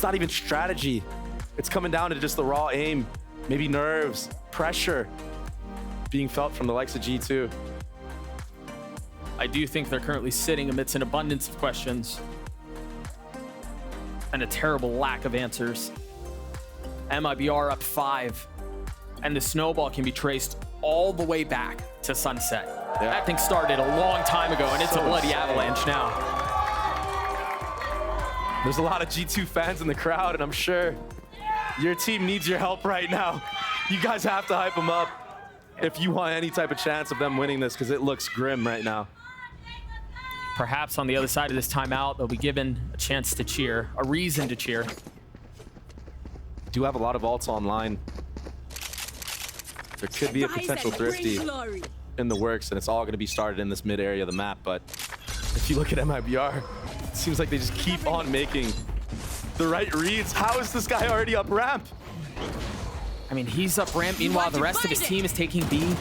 It's not even strategy. It's coming down to just the raw aim, maybe nerves, pressure being felt from the likes of G2. I do think they're currently sitting amidst an abundance of questions and a terrible lack of answers. MIBR up 5, and the snowball can be traced all the way back to Sunset. Yeah. That thing started a long time ago, and it's a bloody avalanche now. There's a lot of G2 fans in the crowd, and I'm sure your team needs your help right now. You guys have to hype them up if you want any type of chance of them winning this, because it looks grim right now. Perhaps on the other side of this timeout, they'll be given a chance to cheer, a reason to cheer. Do have a lot of ults online. There could be a potential Thrifty in the works, and it's all going to be started in this mid area of the map. But if you look at MIBR, it seems like they just keep on making the right reads. How is this guy already up ramp? I mean, he's up ramp. Meanwhile, the rest of his team is taking B.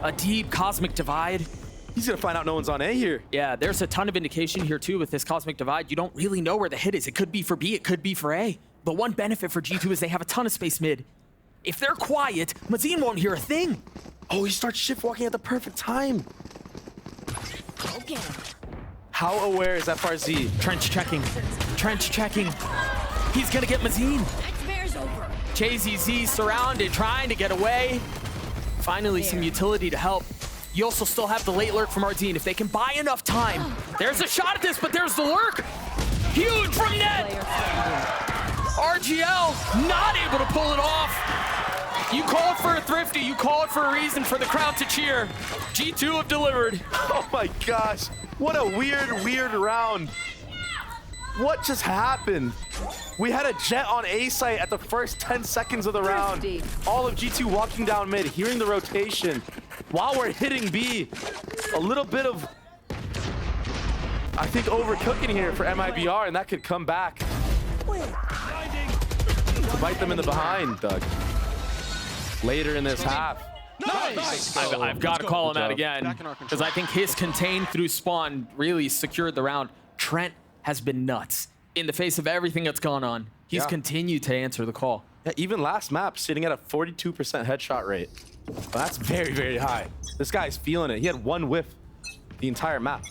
A deep cosmic divide. He's going to find out no one's on A here. Yeah, there's a ton of indication here, too, with this cosmic divide. You don't really know where the hit is. It could be for B. It could be for A. The one benefit for G2 is they have a ton of space mid. If they're quiet, Mazin won't hear a thing. Oh, he starts shift walking at the perfect time. Okay. How aware is FRZ? Trench checking. Trench checking. He's going to get Mazin. Nightmare's over. JZZ surrounded, trying to get away. Finally, some utility to help. You also still have the late lurk from Ardeen. If they can buy enough time, there's a shot at this, but there's the lurk. Huge from net. RGL not able to pull it off. You call it for a Thrifty. You call it for a reason for the crowd to cheer. G2 have delivered. Oh my gosh. What a weird round. What just happened? We had a jet on A site at the first 10 seconds of the round. All of G2 walking down mid, hearing the rotation. While we're hitting B, a little bit of, I think, overcooking here for MIBR, and that could come back to bite them in the behind, Doug. Later in this half. Nice. I've got to call him out again, because I think his contain through spawn really secured the round. Trent has been nuts in the face of everything that's gone on. He's continued to answer the call. Yeah, even last map, sitting at a 42% headshot rate. Well, that's very, very high. This guy's feeling it. He had one whiff the entire map,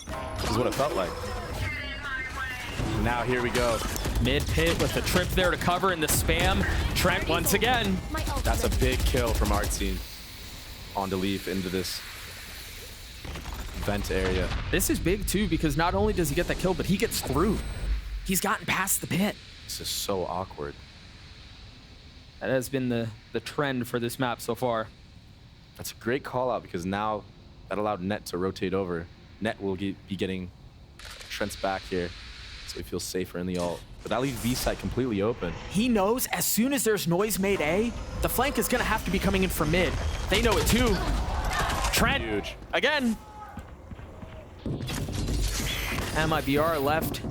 is what it felt like. Now here we go. Mid pit with the trip there to cover in the spam. Trent once again. That's a big kill from our team on the leaf into this vent area. This is big too, because not only does he get that kill, but he gets through. He's gotten past the pit. This is so awkward. That has been the trend for this map so far. That's a great call out, because now that allowed Net to rotate over. Net will be getting Trent's back here, so he feels safer in the ult. But that leaves B side completely open. He knows as soon as there's noise made A, the flank is gonna have to be coming in from mid. They know it too. Trent, huge. Again. MIBR left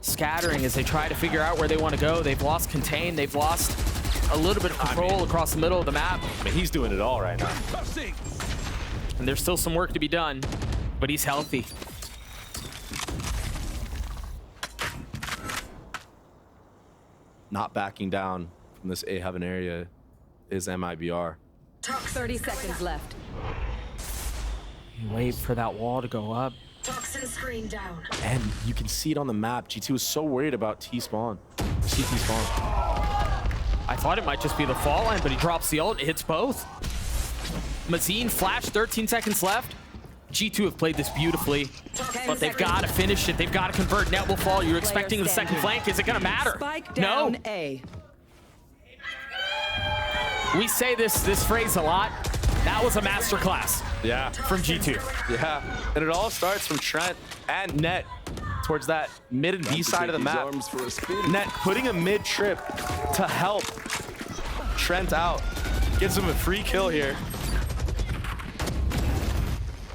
scattering as they try to figure out where they want to go. They've lost contain, they've lost a little bit of control across the middle of the map. I mean, he's doing it all right now. And there's still some work to be done, but he's healthy. Not backing down from this A heaven area is MIBR. 30 seconds left. You wait for that wall to go up. Toxin screen down. And you can see it on the map. G2 is so worried about T-spawn. CT spawn. I thought it might just be the fall line, but he drops the ult. It hits both. Mazin flash, 13 seconds left. G2 have played this beautifully, but they've got to finish it. They've got to convert. Net will fall. You're expecting the second flank. Is it going to matter? No. We say this phrase a lot. That was a masterclass. Yeah. From G2. Yeah. And it all starts from Trent and Net towards that mid and B side of the map. Net putting a mid trip to help Trent out. Gives him a free kill here.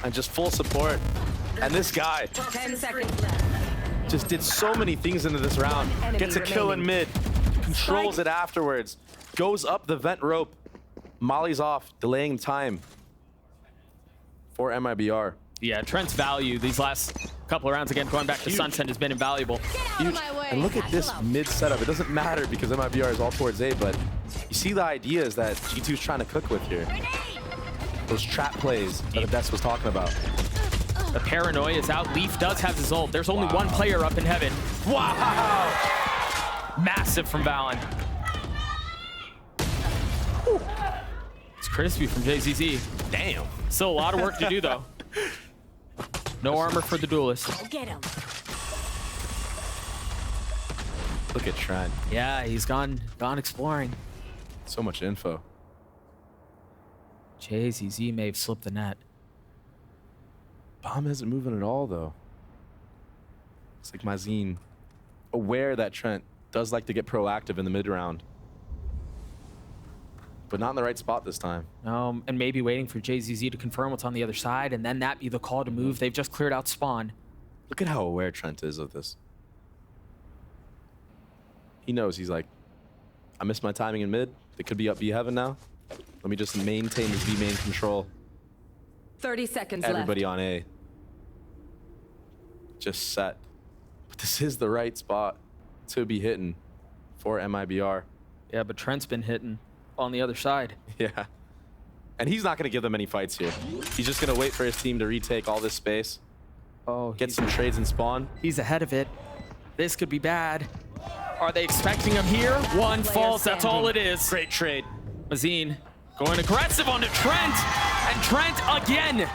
And just full support. And this guy 10 seconds left. just did so many things into this round. Gets a kill in mid, controls it afterwards, goes up the vent rope, mollies off, delaying time for MIBR. Yeah, Trent's value these last Couple of rounds again, going back to Sunset has been invaluable. Huge. And look at this mid setup. It doesn't matter because MIBR is all towards A, but you see the ideas that G2 is trying to cook with here. Those trap plays that Des was talking about. The paranoia is out. Leaf does have his ult. There's only one player up in heaven. Wow! Massive from Valen. It's crispy from JZZ. Damn. Still a lot of work to do, though. No armor for the duelist. Get him. Look at Trent. Yeah, he's gone exploring. So much info. JZZ may have slipped the net. Bomb isn't moving at all, though. It's like Mazine, aware that Trent does like to get proactive in the mid round, but not in the right spot this time. And maybe waiting for JZZ to confirm what's on the other side, and then that be the call to move. They've just cleared out spawn. Look at how aware Trent is of this. He knows. He's like, I missed my timing in mid. They could be up B heaven now. Let me just maintain this B main control. 30 seconds Everybody left. on A. Just set. But this is the right spot to be hitting for MIBR. Yeah, but Trent's been hitting on the other side. Yeah. And he's not going to give them any fights here. He's just going to wait for his team to retake all this space. Oh, Get some trades and spawn. He's ahead of it. This could be bad. Are they expecting him here? One falls, that's all it is. Great trade. Mazine going aggressive onto Trent. And Trent again,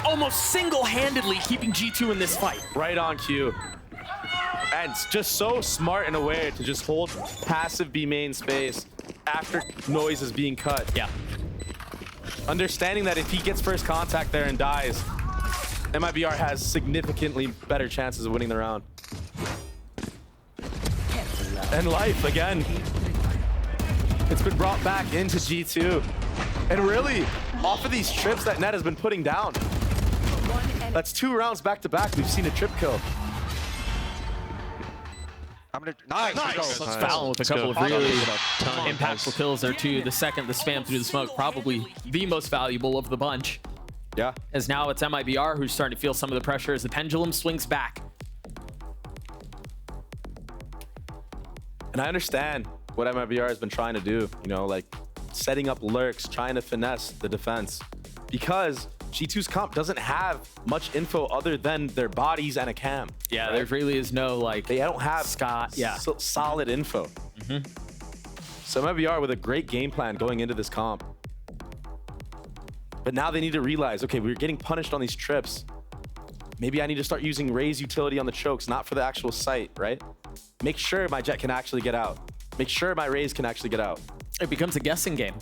almost single-handedly keeping G2 in this fight. Right on cue. And just so smart and aware to just hold passive B main space after noise is being cut. Yeah. Understanding that if he gets first contact there and dies, MIBR has significantly better chances of winning the round. And life again. It's been brought back into G2. And really, off of these trips that Net has been putting down. That's 2 rounds back to back. We've seen a trip kill. Nice. Let's Valen with a couple of really impactful kills there too. The second, the spam through the smoke, probably the most valuable of the bunch. Yeah. As now it's MIBR who's starting to feel some of the pressure as the pendulum swings back. And I understand what MIBR has been trying to do, you know, like setting up lurks, trying to finesse the defense, because G2's comp doesn't have much info other than their bodies and a cam. Yeah, right? there really is no like. They don't have solid info. So MIBR with a great game plan going into this comp. But now they need to realize, okay, we're getting punished on these trips. Maybe I need to start using Ray's utility on the chokes, not for the actual site, right? Make sure my Jet can actually get out. Make sure my Rays can actually get out. It becomes a guessing game.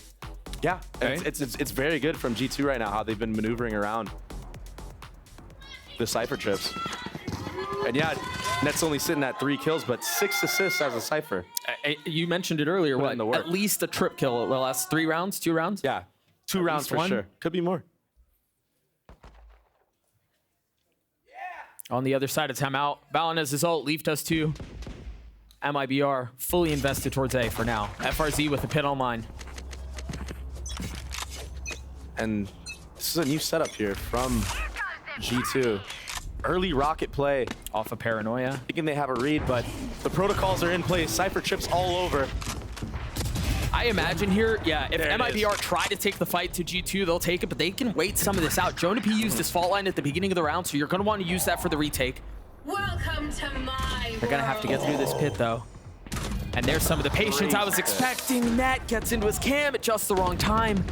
Yeah, Okay. it's very good from G2 right now, how they've been maneuvering around the Cypher trips. And yeah, Net's only sitting at 3 kills, but 6 assists as a Cypher. You mentioned it earlier, Put in the work. at least a trip kill the last 3 rounds, 2 rounds? Yeah, 2 rounds least for one? sure. Could be more. On the other side of timeout, Valen has his ult, Leaf does too. MIBR fully invested towards A for now. FRZ with the pit online. And this is a new setup here from G2. Early rocket play. Off of Paranoia. Thinking they have a read, but the protocols are in place. Cypher trips all over. I imagine here, yeah, if There it MIBR is. try to take the fight to G2, they'll take it, but they can wait some of this out. Jonah P used his fault line at the beginning of the round, so you're going to want to use that for the retake. Welcome to my They're going to have to get through this pit, though. And there's some of the patience I was expecting. Net gets into his cam at just the wrong time.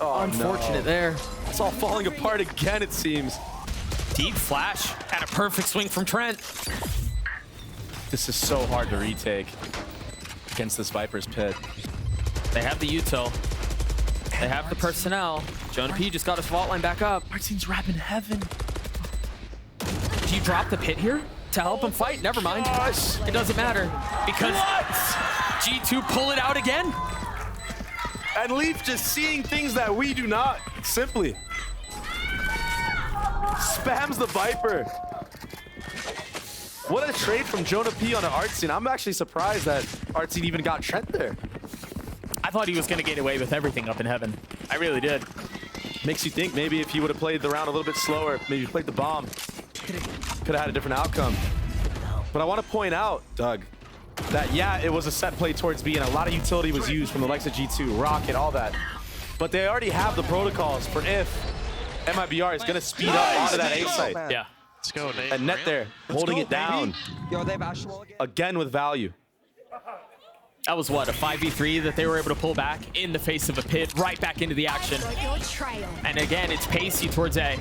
Oh, Unfortunate there. It's all falling apart again, it seems. Deep flash and a perfect swing from Trent. This is so hard to retake against this Viper's pit. They have the util. They have the personnel. Jonah P just got his vault line back up. Martin's wrapping heaven. Do you drop the pit here to help him fight? Never mind. Gosh. It doesn't matter because G2 pull it out again. And Leaf just seeing things that we do not. Simply. Spams the Viper. What a trade from Jonah P on an Artsine. I'm actually surprised that Artsine even got Trent there. I thought he was going to get away with everything up in heaven. I really did. Makes you think maybe if he would have played the round a little bit slower, maybe played the bomb, could have had a different outcome. But I want to point out, Doug, that yeah, it was a set play towards B, and a lot of utility was used from the likes of G2, Rocket, all that. But they already have the protocols for if MIBR is going to speed up onto that A site. Yeah. Let's go, Nate. And net there, holding it down. Yo, they have actual Again with value. That was what, a 5v3 that they were able to pull back in the face of a pit, right back into the action. And again, it's pacey towards A.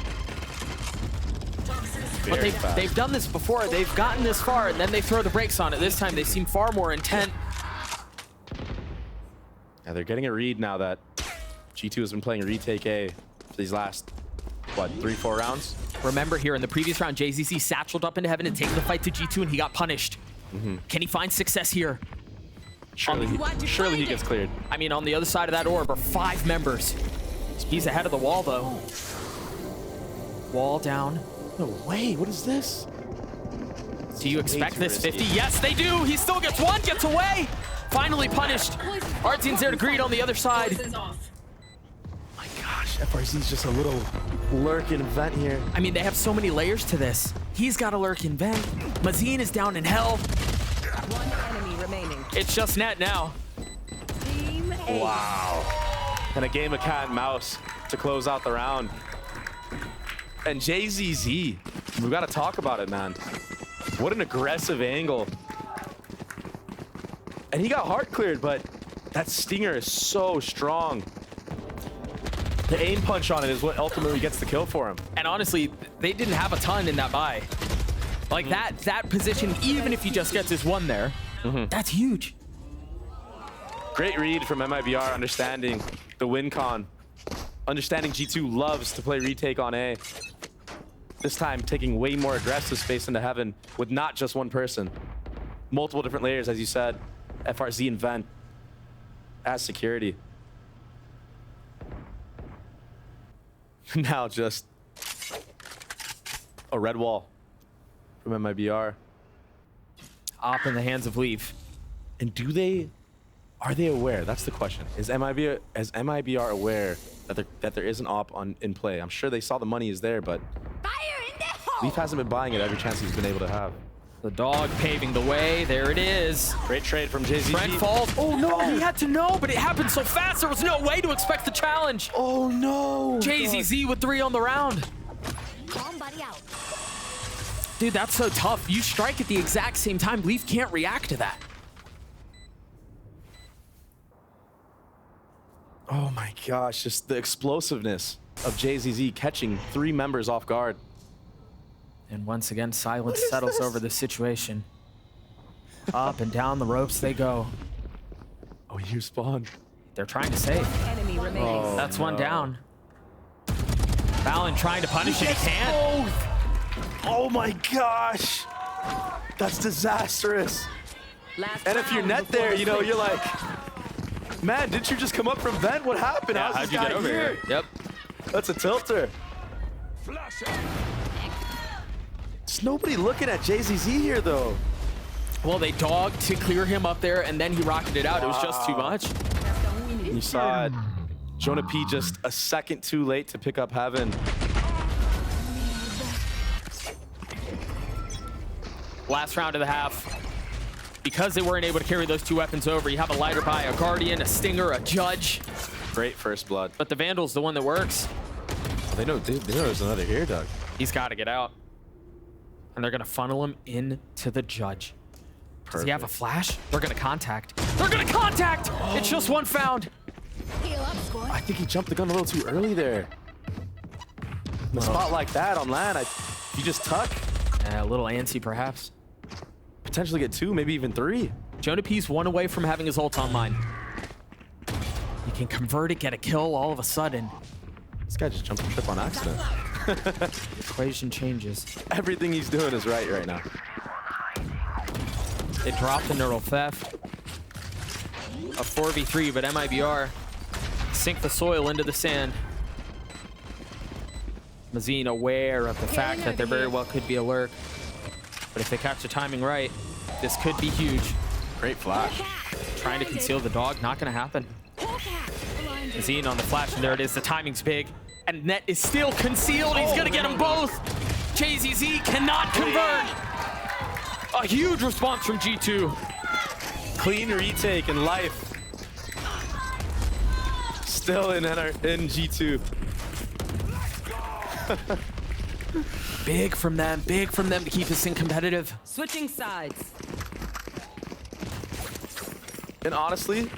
But they've done this before. They've gotten this far, and then they throw the brakes on it. This time, they seem far more intent. Yeah, they're getting a read now that G2 has been playing retake A for these last, what, 3-4 rounds? Remember here, in the previous round, JZC satcheled up into heaven and taken the fight to G2, and he got punished. Can he find success here? Surely he gets cleared. I mean, on the other side of that orb are 5 members. He's ahead of the wall, though. Wall down. No way, what is this? Do you expect this 50? Yes, they do. He still gets one, gets away. Finally punished. Artzin's there to greet on the other side. My gosh, FRZ's just a little lurking vent here. I mean, they have so many layers to this. He's got a lurking vent. Mazine is down in hell. One enemy remaining. It's just net now. Team A. Wow. And a game of cat and mouse to close out the round. And JZZ, we've got to talk about it, man. What an aggressive angle. And he got hard cleared, but that stinger is so strong. The aim punch on it is what ultimately gets the kill for him. And honestly, they didn't have a ton in that buy. Like that position, even if he just gets his one there, that's huge. Great read from MIBR, understanding the win con. Understanding G2 loves to play retake on A. This time taking way more aggressive space into heaven with not just one person. Multiple different layers, as you said. FRZ and Vent as security. Now just a red wall from MIBR. Op in the hands of Leaf. And are they aware? That's the question. Is MIBR aware that there is an op in play? I'm sure they saw the money is there, but Leaf hasn't been buying it every chance he's been able to have. The dog paving the way. There it is. Great trade from JZZ. Brent falls. Oh no, he had to know, but it happened so fast. There was no way to expect the challenge. Oh no. JZZ with 3 on the round. Dude, that's so tough. You strike at the exact same time. Leaf can't react to that. Oh my gosh, just the explosiveness of JZZ catching 3 members off guard. And once again, silence settles over the situation. Up and down the ropes they go. Oh, you spawned. They're trying to save. Enemy remaining. That's one down. Fallon trying to punish it. He can't. Oh my gosh. That's disastrous. Last And if you're round net before there, the you know, switch. you're like, man, didn't you just come up from vent? What happened? Yeah, How's how'd this you guy get over here? Yep. That's a tilter. There's nobody looking at JZZ here, though. Well, they dogged to clear him up there, and then he rocketed out. It was just too much. You saw it. Jonah P just a second too late to pick up heaven. Last round of the half. Because they weren't able to carry those 2 weapons over, you have a lighter by, a Guardian, a Stinger, a Judge. Great first blood. But the Vandal's the one that works. They know there's another here, Doug. He's got to get out. And they're going to funnel him into the Judge. Does he have a flash? They're going to contact. They're going to contact! Oh. It's just one found. I think he jumped the gun a little too early there. In a spot like that on land, you just tuck. A little antsy, perhaps. Potentially get 2, maybe even 3. Jonah P's 1 away from having his ult online. He can convert it, get a kill all of a sudden. This guy just jumped a trip on accident. Equation changes. Everything he's doing is right now. They dropped the neural theft. A 4v3, but MIBR sink the soil into the sand. Mazine aware of the fact that there very well could be a lurk. But if they catch the timing right, this could be huge. Great flash. Trying to conceal the dog, not gonna happen. Mazine on the flash, and there it is. The timing's big. And net is still concealed. He's gonna get them both. JZZ cannot convert. A huge response from G2. Clean retake in life. Still in G2. Big from them to keep this thing competitive. Switching sides. And honestly,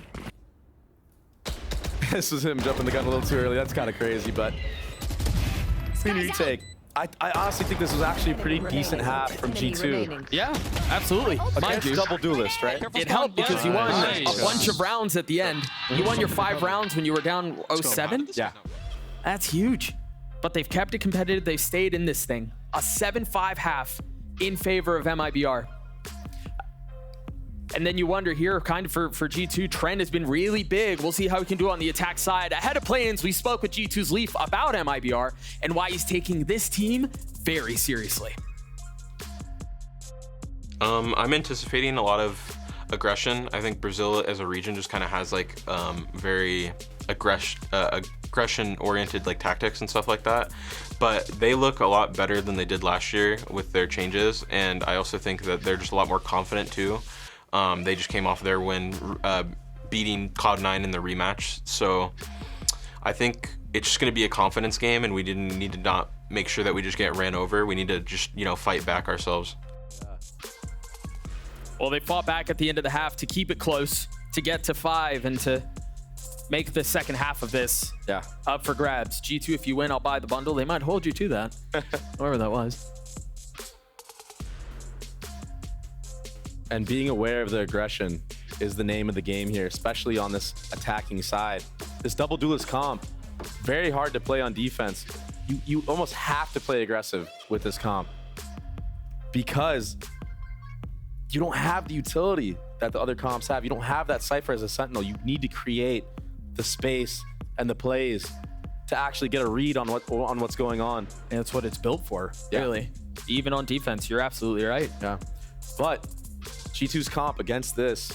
this was him jumping the gun a little too early. That's kind of crazy, but clean retake. I honestly think this was actually a pretty decent half from G2. Yeah, absolutely. Mind Against you, double duelist, right? it helped because you won a bunch of rounds at the end. You won your 5 rounds when you were down 0-7. Yeah. That's huge. But they've kept it competitive. They've stayed in this thing. A 7-5 half in favor of MIBR. And then you wonder here, kind of for G2, Trent has been really big. We'll see how he can do on the attack side. Ahead of play-ins, we spoke with G2's Leaf about MIBR and why he's taking this team very seriously. I'm anticipating a lot of aggression. I think Brazil as a region just kind of has like very aggression-oriented like tactics and stuff like that. But they look a lot better than they did last year with their changes. And I also think that they're just a lot more confident too. They just came off their win, beating Cloud9 in the rematch. So I think it's just going to be a confidence game, and we didn't need to not make sure that we just get ran over. We need to just, you know, fight back ourselves. Well, they fought back at the end of the half to keep it close, to get to 5, and to make the second half of this up for grabs. G2, if you win, I'll buy the bundle. They might hold you to that, whoever that was. And being aware of the aggression is the name of the game here, especially on this attacking side. This double duelist comp, very hard to play on defense. You almost have to play aggressive with this comp because you don't have the utility that the other comps have. You don't have that Cypher as a sentinel. You need to create the space and the plays to actually get a read on what's going on. And that's what it's built for, really. Even on defense, you're absolutely right. Yeah, but G2's comp against this,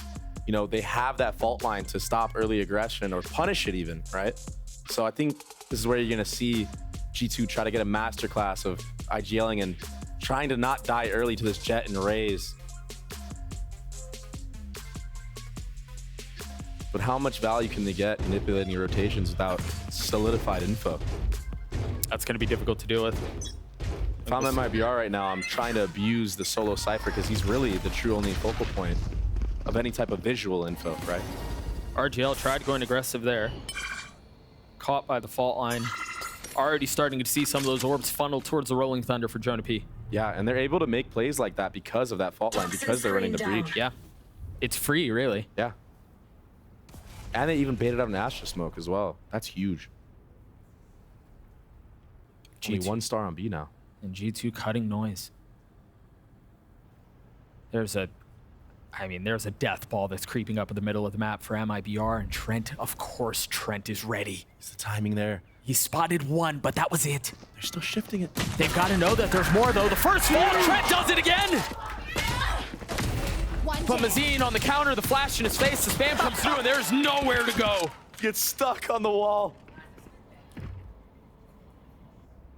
you know, they have that fault line to stop early aggression or punish it even, right? So I think this is where you're gonna see G2 try to get a masterclass of IGLing and trying to not die early to this Jet and Raze. But how much value can they get manipulating your rotations without solidified info? That's gonna be difficult to deal with. If I'm at MIBR right now, I'm trying to abuse the solo Cypher because he's really the true only focal point of any type of visual info, right? RGL tried going aggressive there. Caught by the fault line. Already starting to see some of those orbs funnel towards the Rolling Thunder for Jonah P. Yeah, and they're able to make plays like that because of that fault line, because they're running the breach. Yeah, it's free, really. Yeah. And they even baited out an Astra smoke as well. That's huge. Only 1 star on B now. And G2 cutting noise. There's a death ball that's creeping up in the middle of the map for MIBR, and Trent, of course, Trent is ready. Is the timing there? He spotted 1, but that was it. They're still shifting it. They've got to know that there's more, though. The first wall, Trent does it again! But Mazine on the counter, the flash in his face, the spam comes through, and there's nowhere to go. Gets stuck on the wall.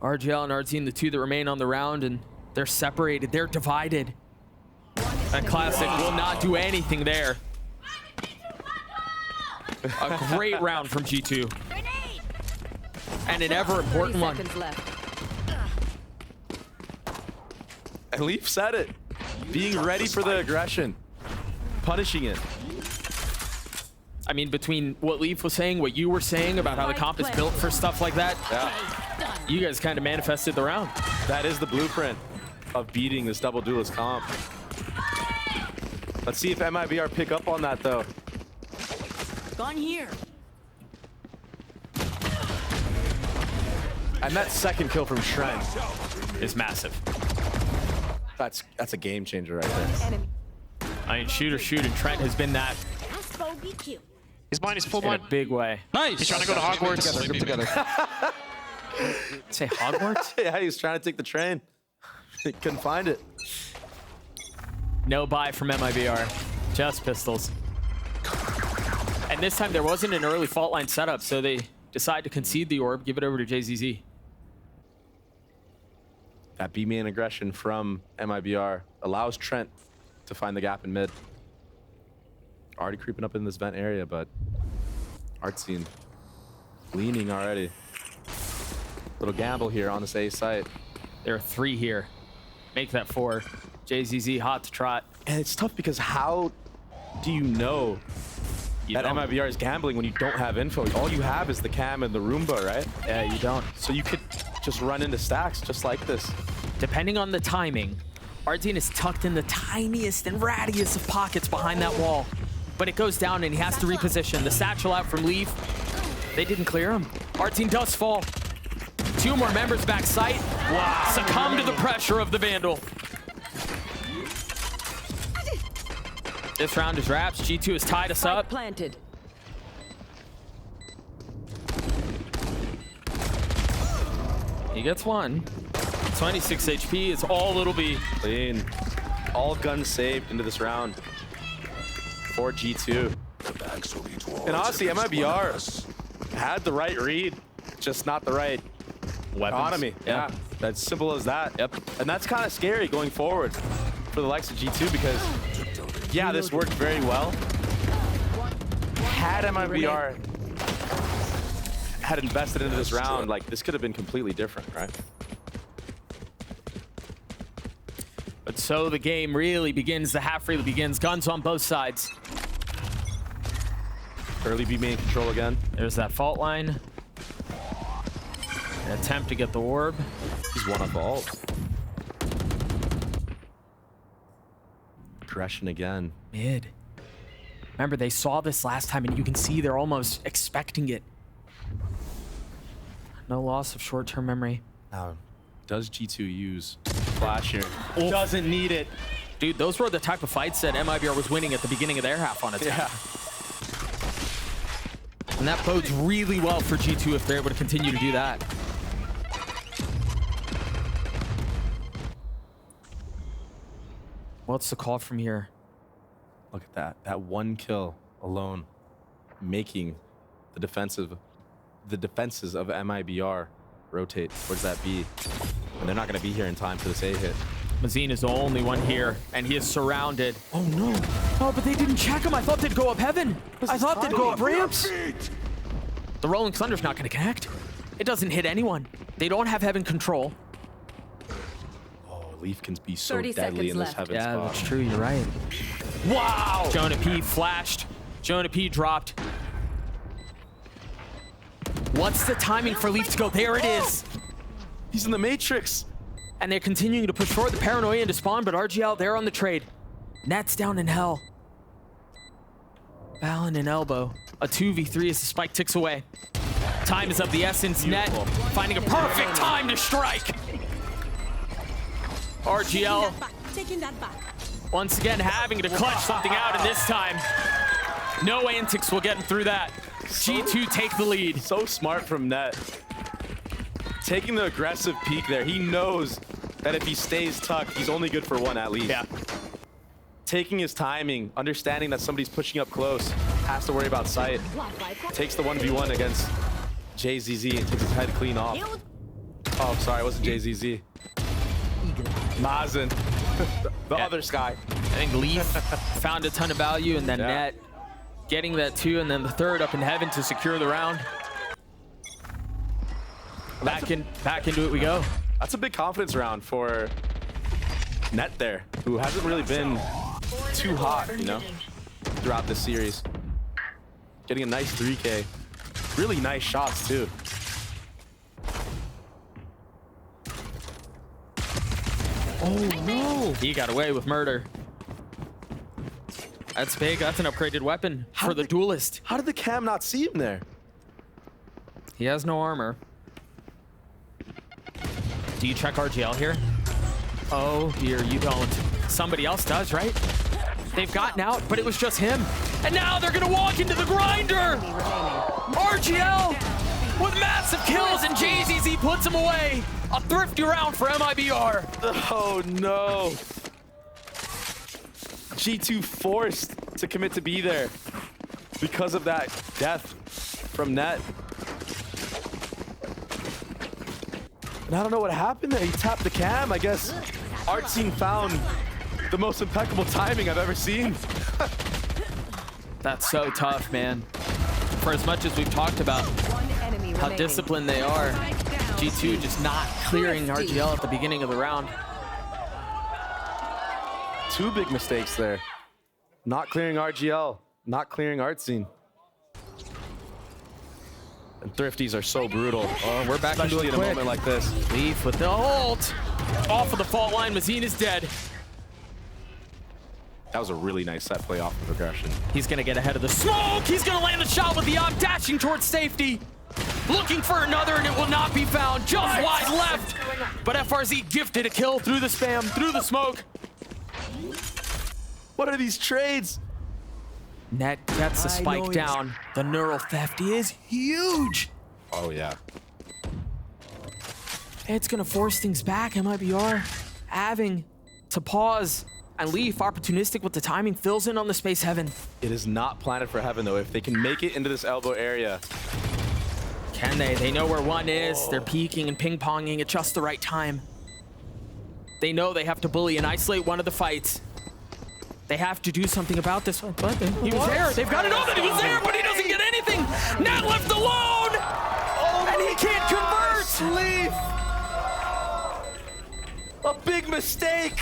RGL and Ardzine, the 2 that remain on the round, and they're separated, they're divided. That Classic will not do anything there. A great round from G2. And an ever important one. And Leaf said it. Being ready for the aggression. Punishing it. I mean, between what Leaf was saying, what you were saying about how the comp is built for stuff like that, you guys kind of manifested the round. That is the blueprint of beating this double duelist comp. Let's see if MIBR pick up on that, though. Gone here. And that second kill from Trent Is massive. That's a game changer right there. I mean, shoot, and Trent has been that He's mine, he's full in a mine. big way. Nice. He's trying to go to Hogwarts. Together. Say Hogwarts? Yeah, he was trying to take the train. He couldn't find it. No buy from MIBR. Just pistols. And this time there wasn't an early fault line setup, so they decide to concede the orb, give it over to JZZ. That B main aggression from MIBR allows Trent to find the gap in mid. Already creeping up in this vent area, but Art scene leaning already. Little gamble here on this A site. There are 3 here. Make that 4. JZZ hot to trot. And it's tough because how do you know that MIBR is gambling when you don't have info? All you have is the cam and the Roomba, right? Yeah, you don't. So you could just run into stacks just like this. Depending on the timing, Artine is tucked in the tiniest and rattiest of pockets behind that wall. But it goes down and he has to reposition. The satchel out from Leaf. They didn't clear him. Artine does fall. 2 more members back sight. Wow. Succumb to the pressure of the Vandal. This round is wraps. G2 has tied us up. Planted. He gets 1. 26 HP. It's all it'll be. Clean. All guns saved into this round for G2. And honestly, MIBR had the right read, just not the right economy. Yeah, that's simple as that. Yep. And that's kind of scary going forward for the likes of G2 because, yeah, this worked very well. Had MIBR had invested into this round, like, this could have been completely different, right? But so the game really begins. The half really begins. Guns on both sides. Early B main control again. There's that fault line. An attempt to get the orb. He's one of all. Aggression again. Mid. Remember, they saw this last time, and you can see they're almost expecting it. No loss of short-term memory. Now, does G2 use flash here? Doesn't need it. Dude, those were the type of fights that MIBR was winning at the beginning of their half on attack. Yeah. And that bodes really well for G2 if they're able to continue to do that. What's the call from here? Look at that. That one kill alone making the defenses of MIBR rotate towards that B. And they're not going to be here in time for this A hit. Mazine is the only one here, and he is surrounded. Oh, no. Oh, but they didn't check him. I thought they'd go up heaven. I thought they'd go up ramps. The Rolling Thunder's not going to connect. It doesn't hit anyone. They don't have heaven control. Oh, Leaf can be so 30 deadly in this seconds heaven Yeah, spot. that's true. You're right. Wow. Jonah P flashed. Jonah P dropped. What's the timing for Leaf to go? There it is. He's in the Matrix. And they're continuing to push forward the paranoia into spawn, but RGL, they're on the trade. Net's down in hell. Balin and Elbow. A 2v3 as the spike ticks away. Time is of the essence. Beautiful. Net finding a perfect time to strike. RGL Taking that back. once again having to clutch something out, and this time, no antics will get him through that. G2 take the lead. So smart from Net. Taking the aggressive peek there. He knows that if he stays tucked, he's only good for 1 at least. Yeah. Taking his timing, understanding that somebody's pushing up close, has to worry about sight. Takes the 1v1 against JZZ and takes his head clean off. Oh, sorry, it wasn't JZZ. Mazen, the other Sky. I think Leaf found a ton of value, and then Yeah. Net getting that 2, and then the 3rd up in heaven to secure the round. Back into it we go. That's a big confidence round for Net there, who hasn't really been too hot, you know, throughout this series. Getting a nice 3K. Really nice shots, too. Oh, no. He got away with murder. That's big. That's an upgraded weapon for the duelist. How did the cam not see him there? He has no armor. Do you check RGL here? Oh, dear, you don't. Somebody else does, right? They've gotten out, but it was just him. And now they're going to walk into the grinder. RGL with massive kills, and JZZ puts him away. A thrifty round for MIBR. Oh, no. G2 forced to commit to be there because of that death from Net. And I don't know what happened there. He tapped the cam. I guess Artsine found the most impeccable timing I've ever seen. That's so tough, man. For as much as we've talked about how disciplined they are, G2 just not clearing RGL at the beginning of the round. Two big mistakes there. Not clearing RGL, not clearing Artsine. And Thrifties are so brutal. Oh, we're back into Especially it in a quick. moment like this. Leaf with the ult. Off of the fault line, Mazine is dead. That was a really nice set play off of aggression. He's gonna get ahead of the smoke. He's gonna land the shot with the arm, dashing towards safety. Looking for another, and it will not be found. Just wide left. But FRZ gifted a kill through the spam, through the smoke. What are these trades? Net gets the spike down. The neural theft is huge. Oh, yeah. It's gonna force things back. MIBR having to pause. And Leaf, opportunistic with the timing, fills in on the space heaven. It is not planted for heaven, though. If they can make it into this elbow area. Can they? They know where one is. They're peeking and ping-ponging at just the right time. They know they have to bully and isolate one of the fights. They have to do something about this one. But he was there. They've got to know that he was there, but he doesn't get anything. Nat left alone. Oh, and he can't convert. Leaf! A big mistake!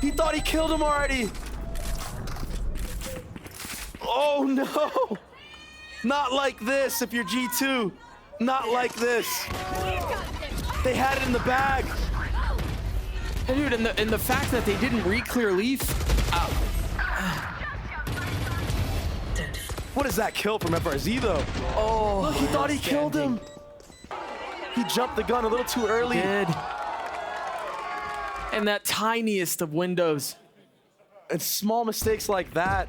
He thought he killed him already. Oh no! Not like this if you're G2. Not like this. They had it in the bag. And dude, and the fact that they didn't re-clear Leaf. What is that kill from FRZ though? Oh, Look, he thought he killed him. He jumped the gun a little too early. did. And that tiniest of windows. And small mistakes like that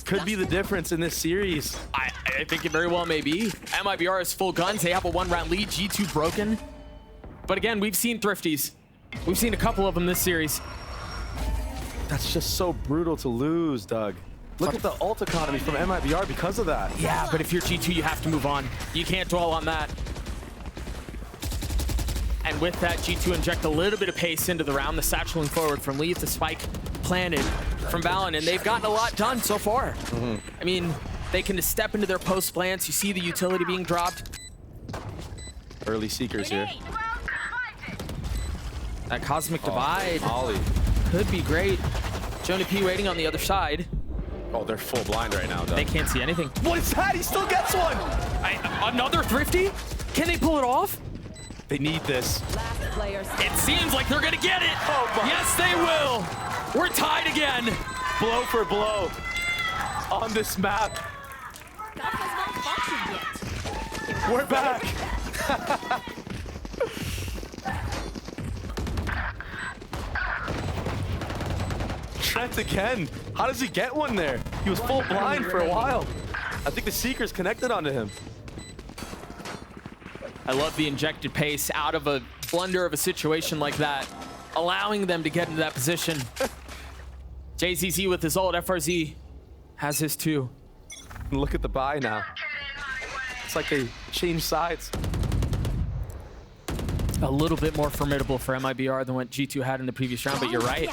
could be the difference in this series. I think it very well may be. MIBR is full guns. They have a one-round lead. G2 broken. But again, we've seen Thrifties. We've seen a couple of them this series. That's just so brutal to lose, Doug. Look at the ult economy from MIBR because of that. Yeah, but if you're G2, you have to move on. You can't dwell on that. And with that, G2 inject a little bit of pace into the round. The satcheling forward from Leaf, the spike planted from Valen, and they've gotten a lot done so far. I mean, they can just step into their post plants. You see the utility being dropped. Early Seekers here. That Cosmic Divide Ollie. could be great. Jonah P waiting on the other side. Oh, they're full blind right now, Doug. They can't see anything. What is that? He still gets one! Another Thrifty? Can they pull it off? They need this. Last player It seems like they're gonna get it. Oh my. Yes, they will. We're tied again. Blow for blow on this map. We're back. Trent again. How does he get one there? He was full blind for a while. I think the Seekers connected onto him. I love the injected pace out of a blunder of a situation like that, allowing them to get into that position. JZZ with his ult. FRZ has his too. And look at the buy now. It's like they changed sides. A little bit more formidable for MIBR than what G2 had in the previous round, but you're right.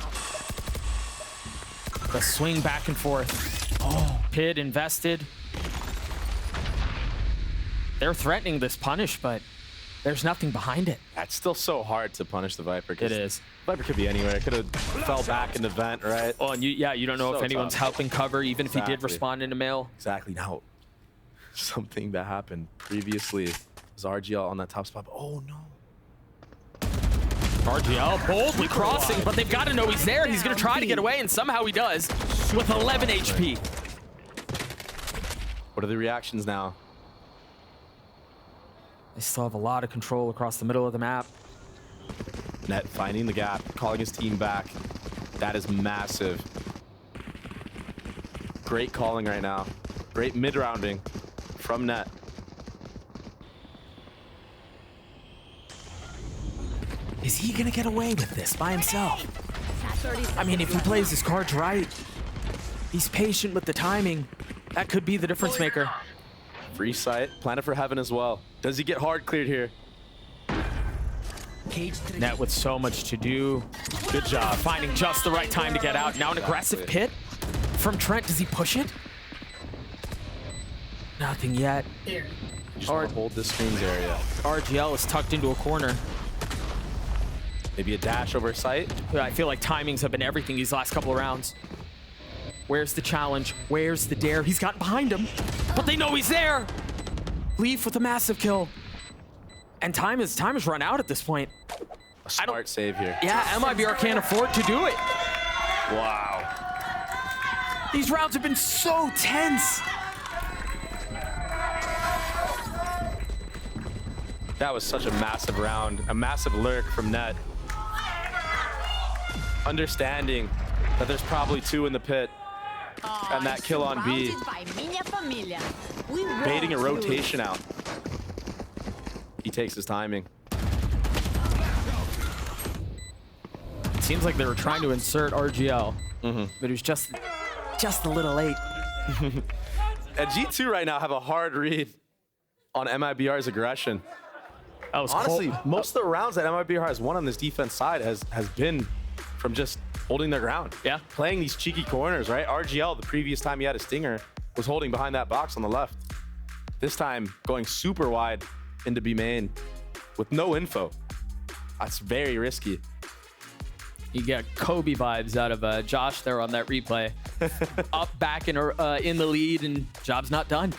The swing back and forth. Oh, Pid invested. They're threatening this punish, but there's nothing behind it. It's still so hard to punish the Viper. It is. Viper could be anywhere. It could have fell back in the vent, right? Oh, and you don't know So if anyone's tough. helping cover, even if he did Exactly. respond into mail. Exactly. Now, something that happened previously was RGL on that top spot. Oh no. RGL boldly crossing, but they've got to know he's there. He's going to try to get away, and somehow he does with 11 HP. What are the reactions now? They still have a lot of control across the middle of the map. Net finding the gap, calling his team back. That is massive. Great calling right now. Great mid-rounding from Net. Is he going to get away with this by himself? I mean, if he plays his cards right, he's patient with the timing. That could be the difference maker. Free sight, planted for heaven as well. Does he get hard cleared here? Net with so much to do. Good job finding just the right time to get out. Now an aggressive pit from Trent. Does he push it? Nothing yet. Just want to hold this screens area. RGL is tucked into a corner. Maybe a dash over sight. I feel like timings have been everything these last couple of rounds. Where's the challenge? Where's the dare? He's gotten behind him, but they know he's there. Leaf with a massive kill. And time has run out at this point. A smart save here. Yeah, MIBR can't afford to do it. Wow. These rounds have been so tense. That was such a massive round, a massive lurk from Net. Understanding that there's probably 2 in the pit, and that kill on B. Baiting a rotation out. He takes his timing. It seems like they were trying to insert RGL, but it was just a little late. And G2 right now have a hard read on MIBR's aggression. That was Honestly, cold. most of the rounds that MIBR has won on this defense side has been from just holding their ground. Yeah. Playing these cheeky corners, right? RGL, the previous time he had a stinger, was holding behind that box on the left. This time, going super wide into B main with no info. That's very risky. You get Kobe vibes out of Josh there on that replay. Up, back, in the lead, and job's not done.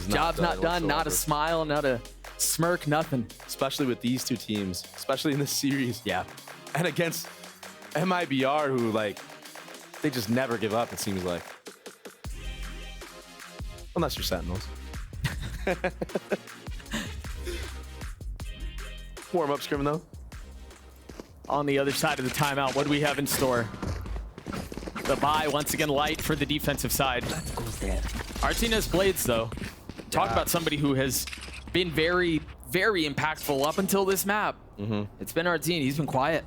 Job's not done. Not a smile, not a smirk, nothing. Especially with these two teams, especially in this series. Yeah. And against MIBR, who, like, they just never give up, it seems like. Unless you're Sentinels. Warm-up scrim, though. On the other side of the timeout, what do we have in store? The buy, once again, light for the defensive side. Artine has blades, though. Talk about somebody who has been very, very impactful up until this map. It's been Artine. He's been quiet.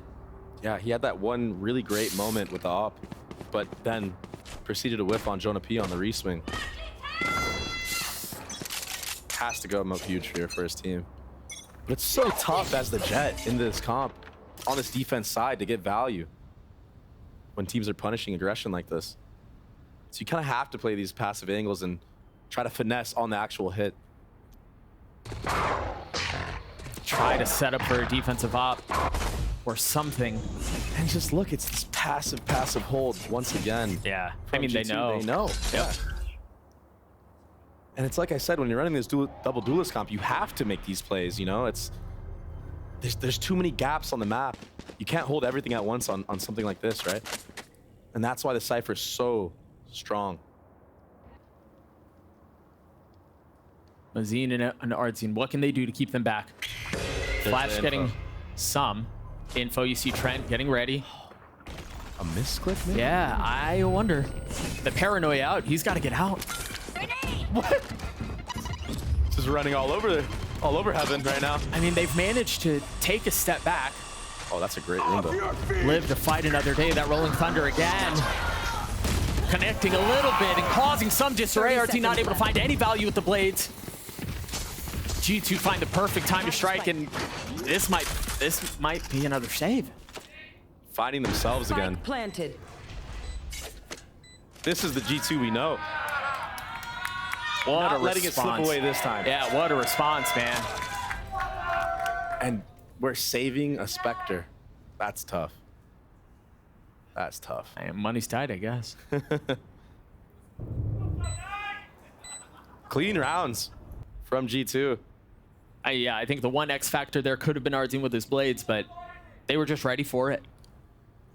Yeah, he had that one really great moment with the op, but then proceeded to whiff on Jonah P on the reswing. Has to go up huge here for his team. But it's so tough as the Jet in this comp on this defense side to get value when teams are punishing aggression like this. So you kind of have to play these passive angles and try to finesse on the actual hit. Try to set up for a defensive op or something. And just look, it's this passive hold once again. Yeah, I From mean, they G2, know. They know. Yeah. And it's like I said, when you're running this double duelist comp, you have to make these plays, you know? There's too many gaps on the map. You can't hold everything at once on something like this, right? And that's why the Cypher is so strong. Mazine and Artine, what can they do to keep them back? Flash the getting info. some info. You see Trent getting ready. A misclick, maybe? Yeah, I wonder. The paranoia out. He's got to get out. What? This is running all over heaven right now. I mean, they've managed to take a step back. Oh, that's a great window. Live to fight another day. That rolling thunder again. Connecting a little bit and causing some disarray. Artine not able to find any value with the blades. G2 find the perfect time to strike, and this might be another save. Finding themselves again. Planted. This is the G2 we know. What Not a letting it slip response. away this time. Yeah, what a response, man. And we're saving a Spectre. That's tough. That's tough. And money's tight, I guess. Clean rounds from G2. Yeah, I think the one X factor there could have been Artine with his blades, but they were just ready for it.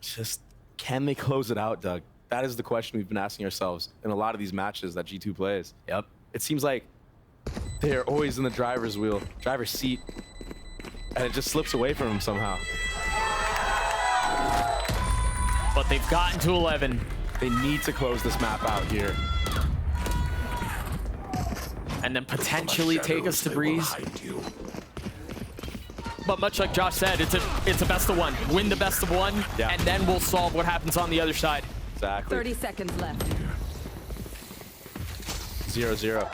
Just, can they close it out, Doug? That is the question we've been asking ourselves in a lot of these matches that G2 plays. Yep. It seems like they're always in the driver's seat, and it just slips away from them somehow. But they've gotten to 11. They need to close this map out here. And then potentially take us to Breeze. But much like Josh said, it's a best of one. Win the best of one, Yeah. and then we'll solve what happens on the other side. Exactly. 30 seconds left. 0-0.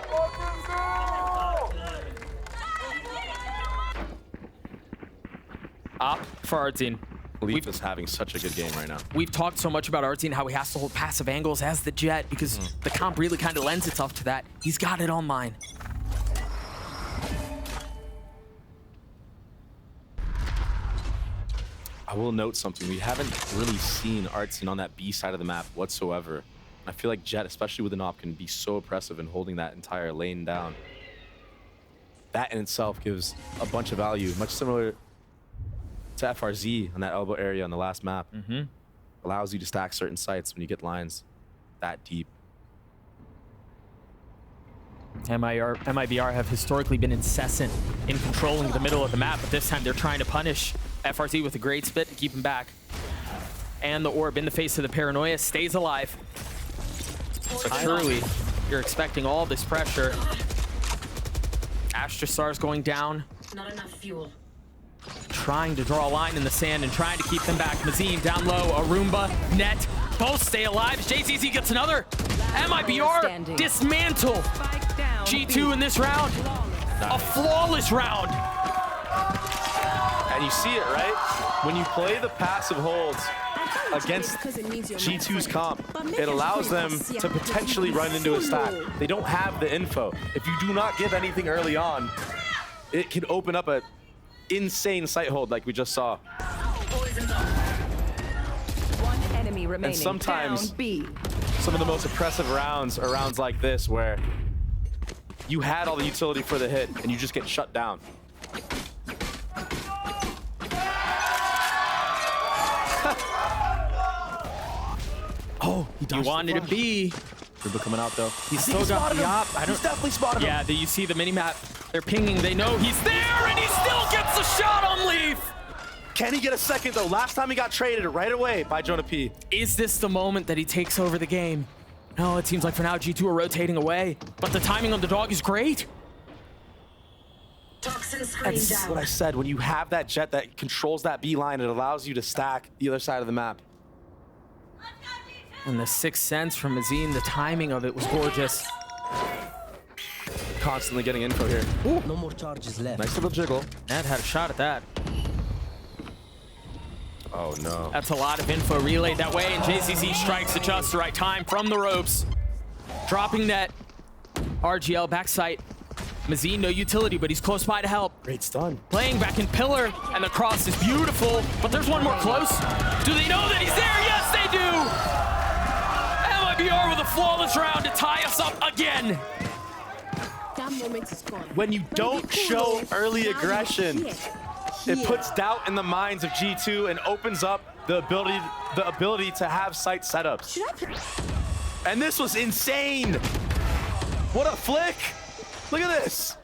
op for Artzine. Leaf is having such a good game right now. We've talked so much about Artzine, how he has to hold passive angles as the Jet because the comp really kind of lends itself to that. He's got it online. I will note something. We haven't really seen Artzine on that B side of the map whatsoever. I feel like Jet, especially with an op, can be so oppressive in holding that entire lane down. That in itself gives a bunch of value, much similar to FRZ on that elbow area on the last map. Allows you to stack certain sites when you get lines that deep. MIBR have historically been incessant in controlling the middle of the map, but this time they're trying to punish FRZ with a great spit to keep him back. And the orb in the face of the paranoia stays alive. So truly, you're expecting all this pressure. Astra Star's going down. Not enough fuel. Trying to draw a line in the sand and trying to keep them back. Mazine down low, Arumba, Net, both stay alive. JZZ gets another. MIBR dismantle G2 in this round. A flawless round. And you see it, right? When you play the passive holds against G2's comp, it allows them to potentially run into a stack. They don't have the info. If you do not give anything early on, it can open up a insane sight hold like we just saw. One enemy remaining. And sometimes Down B. some of the most oppressive rounds are rounds like this where you had all the utility for the hit and you just get shut down. Oh, he You wanted to be. Ruba coming out though. He's still got the op. He's definitely spotted him. Yeah, you see the mini-map. They're pinging. They know he's there, and he still gets a shot on Leaf. Can he get a second though? Last time he got traded right away by Jonah P. Is this the moment that he takes over the game? No, it seems like for now G2 are rotating away, but the timing on the dog is great. And this is what I said. When you have that Jet that controls that B line, it allows you to stack the other side of the map. And the sixth sense from Mazine, the timing of it was gorgeous. Constantly getting info here. Ooh. No more charges left. Nice little jiggle. Ned had a shot at that. Oh no. That's a lot of info relayed that way, and JCC strikes at just the right time from the ropes. Dropping Net. RGL backside. Mazine, no utility, but he's close by to help. Great stun. Playing back in pillar, and the cross is beautiful, but there's one more close. Do they know that he's there? Yes, they do! MIBR with a flawless round to tie us up again. When you don't show early aggression, it puts doubt in the minds of G2 and opens up the ability to have site setups. And this was insane. What a flick. Look at this.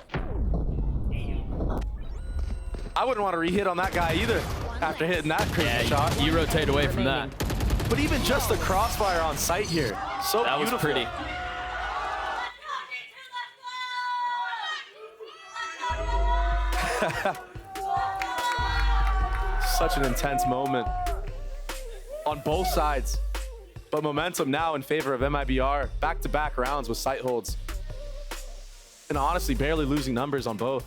I wouldn't want to re-hit on that guy either after hitting that crazy shot. You rotate away from that. But even just the crossfire on site here, so That beautiful. was pretty. Such an intense moment on both sides. But momentum now in favor of MIBR. Back-to-back rounds with sight holds. And honestly, barely losing numbers on both.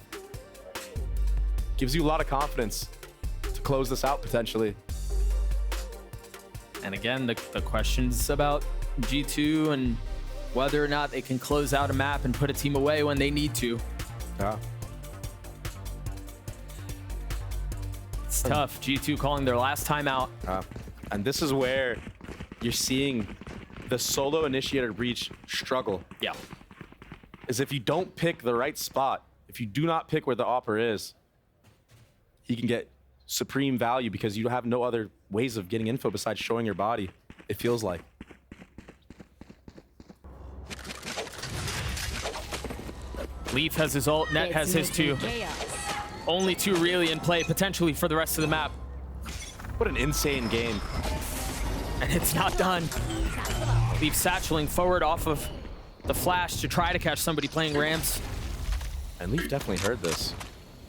Gives you a lot of confidence to close this out potentially. And again, the questions about G2 and whether or not they can close out a map and put a team away when they need to. Yeah. It's tough. G2 calling their last time out. And this is where you're seeing the solo initiated breach struggle. Yeah. Is if you don't pick the right spot, if you do not pick where the opper is, he can get supreme value because you have no other ways of getting info besides showing your body, it feels like. Leaf has his ult, Net has his too. Only two really in play potentially for the rest of the map. What an insane game. And it's not done. Leaf satcheling forward off of the flash to try to catch somebody playing ramps. And Leaf definitely heard this.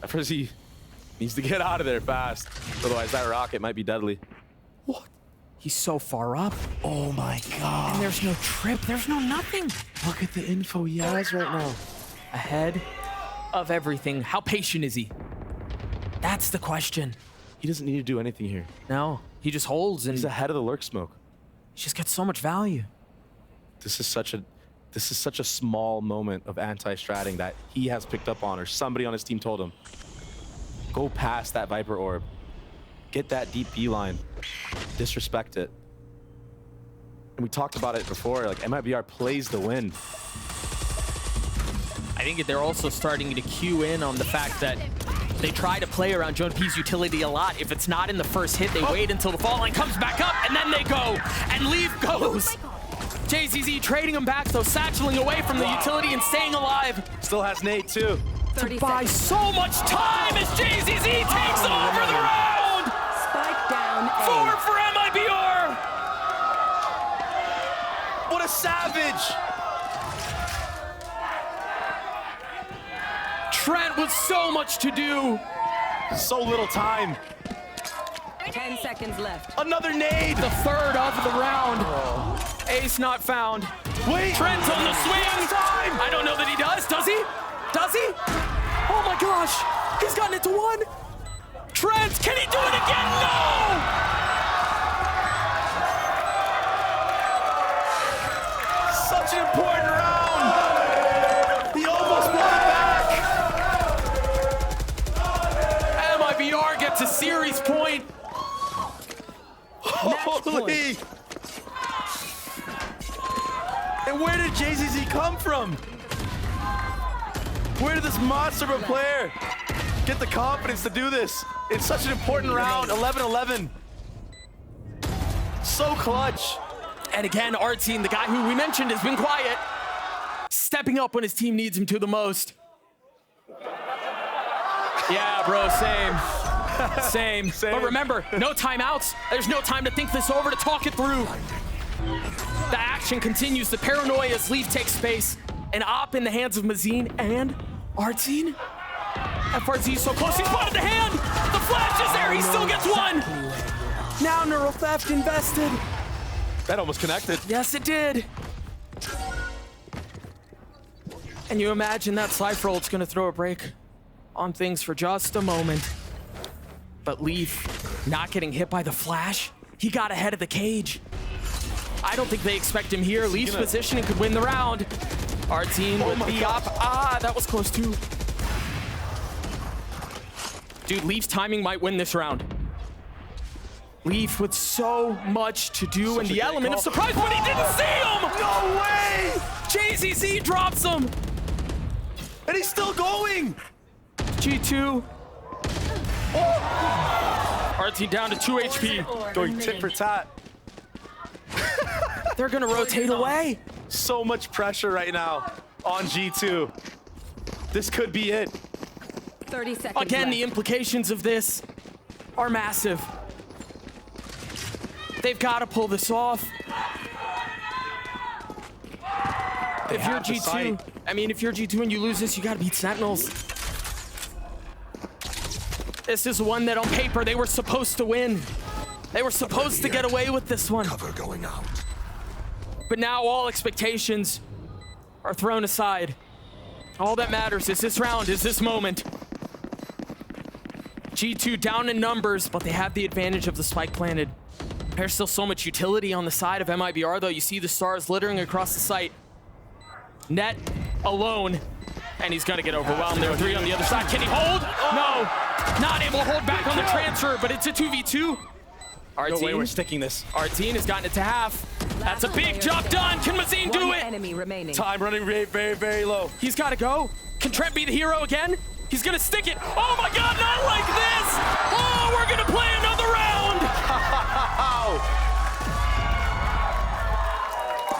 At first he needs to get out of there fast. Otherwise that rocket might be deadly. What? He's so far up. Oh my God. And there's no trip, there's no nothing. Look at the info he has right now. Ahead of everything. How patient is he? That's the question. He doesn't need to do anything here. No, he just holds and He's ahead of the lurk smoke. he just gets so much value. This is such a small moment of anti-stratting that he has picked up on, or somebody on his team told him. Go past that Viper orb. Get that deep B line. Disrespect it. And we talked about it before, like MIBR plays the win. I think they're also starting to cue in on the fact that they try to play around Joan P's utility a lot. If it's not in the first hit, they wait until the fall line comes back up, and then they go, and Leaf goes. JZZ trading him back, though, satcheling away from the utility and staying alive. Still has nade too. To buy so much time as JZZ takes over the round. Spike down A. 4 for MIBR. What a savage! Trent with so much to do. So little time. 10 seconds left. Another nade! The third of the round. Ace not found. Wait! Trent on the swing. Time! I don't know that he does. Does he? Does he? Oh my gosh. He's gotten it to 1. Trent, can he do it again? No! Such an important round! He almost won it back! MIBR gets a series point. Holy! And where did JZZ come from? Where did this monster of a player get the confidence to do this? It's such an important round, 11-11. So clutch. And again, our team, the guy who we mentioned has been quiet, stepping up when his team needs him to the most. Yeah, bro, same. But remember, no timeouts. There's no time to think this over, to talk it through. The action continues. The paranoia as Leaf takes space. An op in the hands of Mazine and Artine. FRZ so close. He's spotted the hand. The flash is there. He still gets 1. Now Neural Theft invested. That almost connected. Yes, it did. And you imagine that Cypher's gonna throw a break on things for just a moment. But Leaf not getting hit by the flash. He got ahead of the cage. I don't think they expect him here. Leaf's positioning could win the round. Artine with the op. Ah, that was close too. Dude, Leaf's timing might win this round. Leaf with so much to do and the element of surprise, but he didn't see him! No way! JZZ drops him! And he's still going! G2. Oh. Artine down to 2 HP. Going tit for tat. They're gonna rotate away. So much pressure right now on G2. This could be it. 30 seconds Again, the left. implications of this are massive. They've got to pull this off. If you're G2, I mean, if you're G2 and you lose this, you got to beat Sentinels. This is one that on paper they were supposed to win. They were supposed to get away with this one. Cover going out. But now all expectations are thrown aside. All that matters is this round, is this moment. G2 down in numbers, but they have the advantage of the spike planted. There's still so much utility on the side of MIBR, though. You see the stars littering across the site. Net alone, and he's gonna get overwhelmed. There are 3 on the other side. Can he hold? No, not able to hold back on the transfer, but it's a 2v2. No way we're Artine, sticking this. Artine has gotten it to half. That's a big job done. Can Mazine do One it? enemy remaining. Time running very, very, very low. He's got to go. Can Trent be the hero again? He's gonna stick it. Oh my God, not like this! Oh, we're gonna play another round!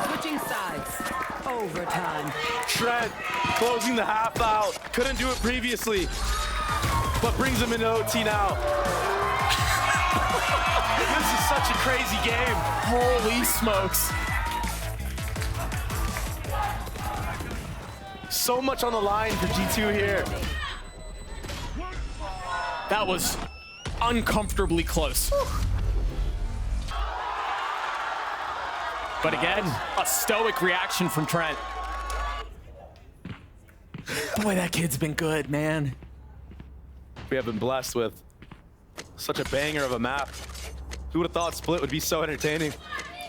Switching sides. Overtime. Trent closing the half out. Couldn't do it previously, but brings him into OT now. This is such a crazy game. Holy smokes. So much on the line for G2 here. That was uncomfortably close. But again, a stoic reaction from Trent. Boy, that kid's been good, man. We have been blessed with Such a banger of a map. Who would have thought Split would be so entertaining?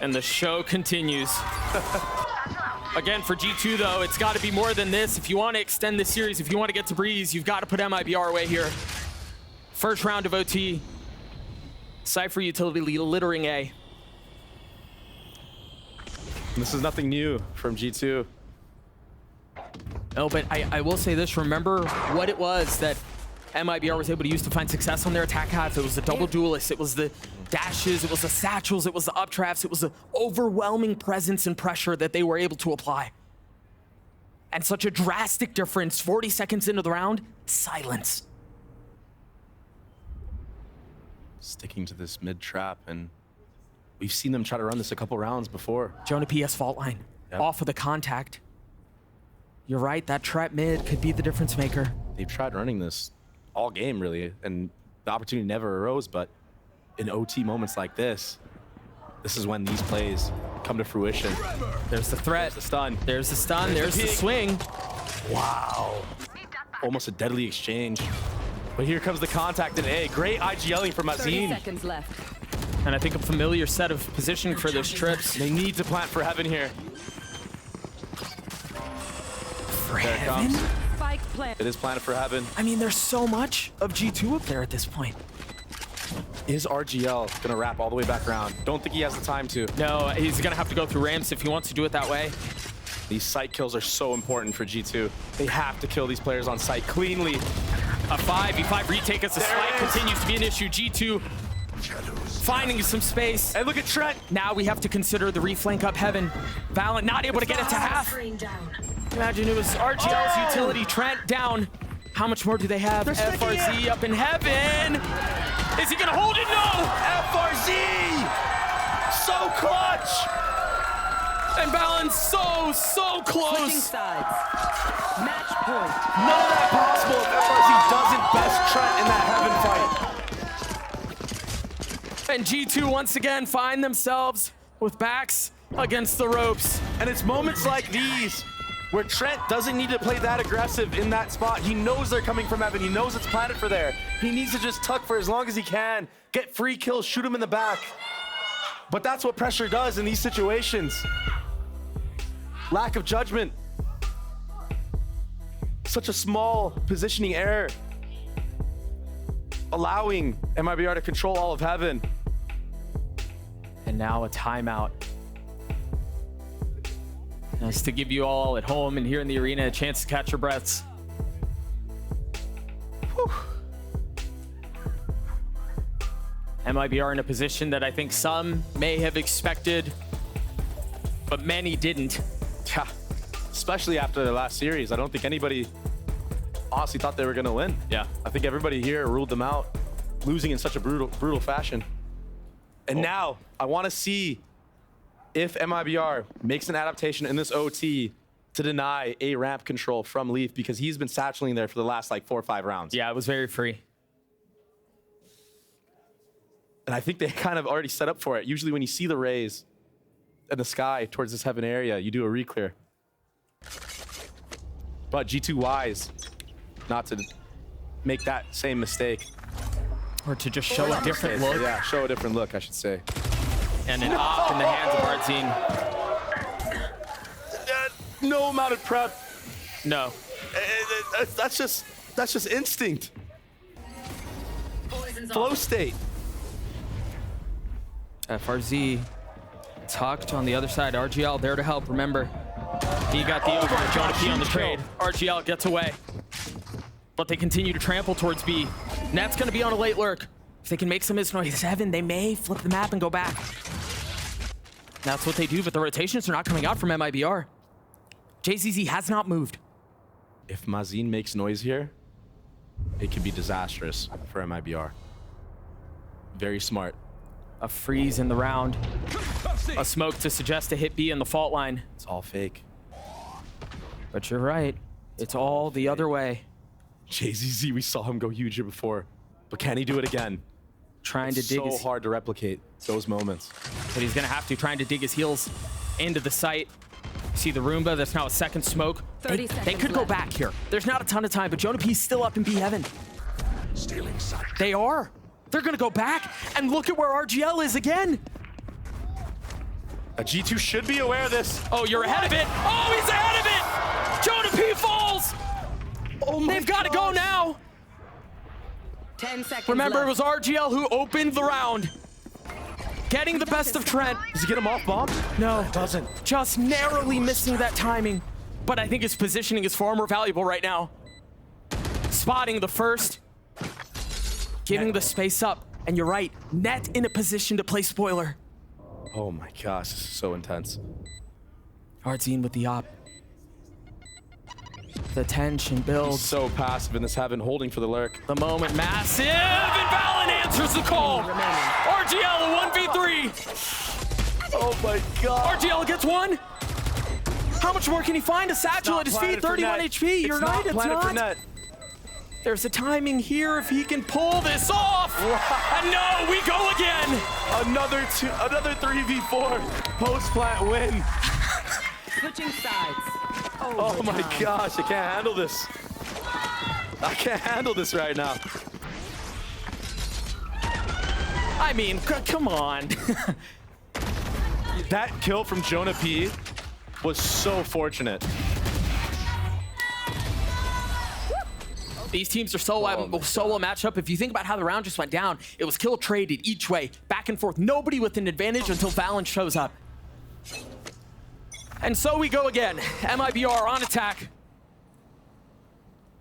And the show continues. Again, for G2 though, it's got to be more than this. If you want to extend this series, if you want to get to Breeze, you've got to put MIBR away here. First round of OT. Cypher utility littering A. This is nothing new from G2. No, but I will say this. Remember what it was that MIBR was able to use to find success on their attack half. It was the double duelists. It was the dashes. It was the satchels. It was the updrafts. It was the overwhelming presence and pressure that they were able to apply. And such a drastic difference. 40 seconds into the round, silence. Sticking to this mid trap, and we've seen them try to run this a couple rounds before. Jonah PS fault line. Yep. Off of the contact. You're right, that trap mid could be the difference maker. They've tried running this all game, really, and the opportunity never arose, but in OT moments like this, this is when these plays come to fruition. There's the threat. There's the stun. There's the stun. There's the swing. Wow. Almost a deadly exchange. But here comes the contact in A. Great IGLing from 30 Mazin. seconds left. And I think a familiar set of positioning for those trips. They need to plant for heaven here. For There it heaven? comes. Spike plant. It is planted for heaven. I mean, there's so much of G2 up there at this point. Is RGL gonna wrap all the way back around? Don't think he has the time to. No, he's gonna have to go through ramps if he wants to do it that way. These site kills are so important for G2. They have to kill these players on site cleanly. A 5v5 retake as the There it spike is. continues to be an issue. G2 finding some space. And look at Trent. Now we have to consider the reflank up heaven. Valorant not able to get it to half. Imagine it was RGL's utility. Trent down. How much more do they have? They're sticking FRZ up in heaven. Is he gonna hold it? No! FRZ! So clutch! And Balance so Switching close. sides. Match point. None of that possible if FRZ doesn't best Trent in that heaven fight. And G2 once again find themselves with backs against the ropes. And it's moments like these where Trent doesn't need to play that aggressive in that spot. He knows they're coming from heaven. He knows it's planted for there. He needs to just tuck for as long as he can, get free kills, shoot him in the back. But that's what pressure does in these situations. Lack of judgment. Such a small positioning error. Allowing MIBR to control all of heaven. And now a timeout. Nice to give you all at home and here in the arena a chance to catch your breaths. Whew. MIBR in a position that I think some may have expected, but many didn't. Yeah, especially after the last series. I don't think anybody honestly thought they were going to win. Yeah. I think everybody here ruled them out, losing in such a brutal fashion. And now I want to see if MIBR makes an adaptation in this OT to deny a ramp control from Leaf, because he's been satcheling there for the last like 4 or 5 rounds. Yeah, it was very free. And I think they kind of already set up for it. Usually when you see the rays in the sky towards this heaven area, you do a re-clear. But G2 wise not to make that same mistake. Or to just show a different look. Yeah, show a different look, I should say. And an op in the hands of Artzine. No amount of prep. No. That's just instinct. Flow state. FRZ tucked on the other side. RGL there to help. Remember, he got the over. Jonah P on the trade. RGL gets away. But they continue to trample towards B. And that's going to be on a late lurk. If they can make some noise heaven, they may flip the map and go back. That's what they do, but the rotations are not coming out from MIBR. JZZ has not moved. If Mazin makes noise here, it could be disastrous for MIBR. Very smart. A freeze in the round. A smoke to suggest a hit B in the fault line. It's all fake. But you're right. It's all the other way. JZZ, we saw him go huge here before, but can he do it again? Trying to dig so his, hard to replicate those moments. but he's gonna have to, trying to dig his heels into the site. See the Roomba, that's now a second smoke. 30 They seconds could go left. back here. There's not a ton of time, but Jonah P's still up in B heaven. Stealing sight. They are. They're gonna go back and look at where RGL is again. A G2 should be aware of this. Oh, you're ahead of it. Oh, he's ahead of it. Jonah P falls. Oh They've got to go now. 10 seconds Remember, left. it was RGL who opened the round. Getting the best of Trent. Does he get him off bomb? No, Doesn't. just narrowly missing that timing. But I think his positioning is far more valuable right now. Spotting the first. Giving the space up. And you're right, Net in a position to play spoiler. Oh my gosh, this is so intense. Ardzine with the op. The tension builds. So passive in this heaven, holding for the lurk. The moment massive, and Valen answers the call. RGL a 1v3. Oh my god. RGL gets one. How much more can he find? A satchel at his feet, 31 HP. You're right, it's not. There's a timing here if he can pull this off. And no, we go again. Another 3v4 post-plant win. Switching sides. Oh my gosh, I can't handle this. I can't handle this right now. I mean, come on. That kill from Jonah P was so fortunate. These teams are so a matchup. If you think about how the round just went down, it was kill traded each way, back and forth. Nobody with an advantage until Valen shows up. And so we go again. MIBR on attack.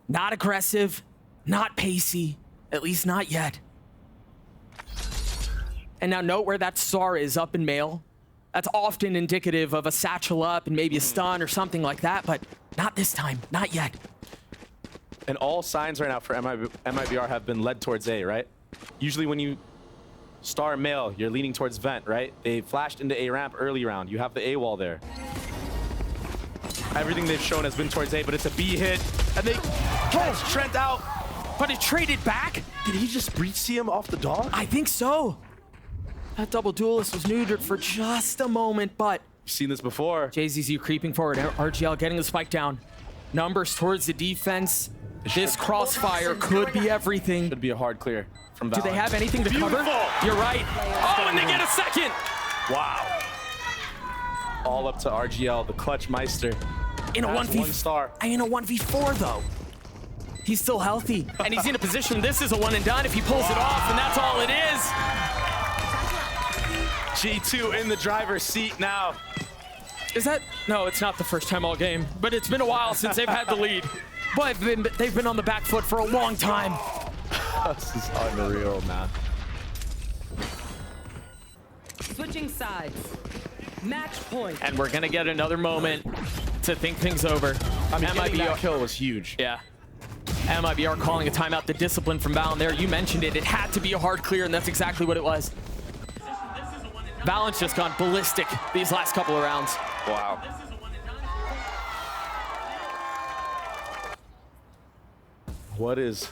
Not aggressive, not pacey, at least not yet. And now note where that SAR is up in mail. That's often indicative of a satchel up and maybe a stun or something like that, but not this time, not yet. And all signs right now for MIBR have been led towards A, right? Usually when you star mail, you're leaning towards vent, right? They flashed into A ramp early round. You have the A wall there. Everything they've shown has been towards A, but it's a B hit. And they catch Trent out. But it traded back? Did he just breach see him off the dog? I think so. That double duelist was neutered for just a moment, but You've seen this before. JZZ creeping forward. RGL getting the spike down. Numbers towards the defense. This crossfire could be everything. Should be a hard clear from Valen. Do they have anything to cover? You're right. Oh, and they get a second. Wow. All up to RGL, the clutch meister. In a That's 1v, one star. In a 1v4 though. He's still healthy, and he's in a position. This is a one and done if he pulls it off, and that's all it is. G2 in the driver's seat now. Is that? No, it's not the first time all game, but it's been a while since they've had the lead. But they've been on the back foot for a long time. This is unreal, man. Switching sides. Match point. And we're gonna get another moment to think things over. I mean, getting that MIBR kill was huge. Yeah. MIBR calling a timeout. The discipline from Valen there. You mentioned it. It had to be a hard clear, and that's exactly what it was. Valen's just gone ballistic these last couple of rounds. Wow. What is